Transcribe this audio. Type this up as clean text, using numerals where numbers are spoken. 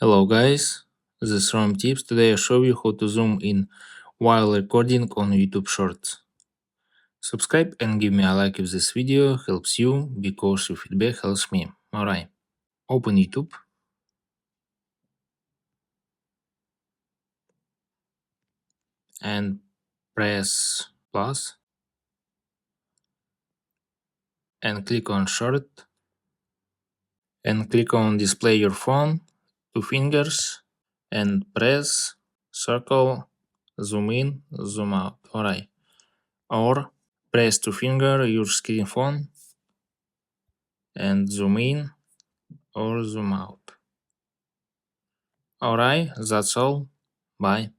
Hello guys, this is Rom Tips. Today I show you how to zoom in while recording on YouTube Shorts. Subscribe and give me a like if this video helps you, because your feedback helps me. Alright, open YouTube and press plus and click on Short and click on display your phone, 2 fingers, and press circle, zoom in, zoom out. Alright, or press 2 finger your screen phone and zoom in or zoom out. Alright, that's all. Bye.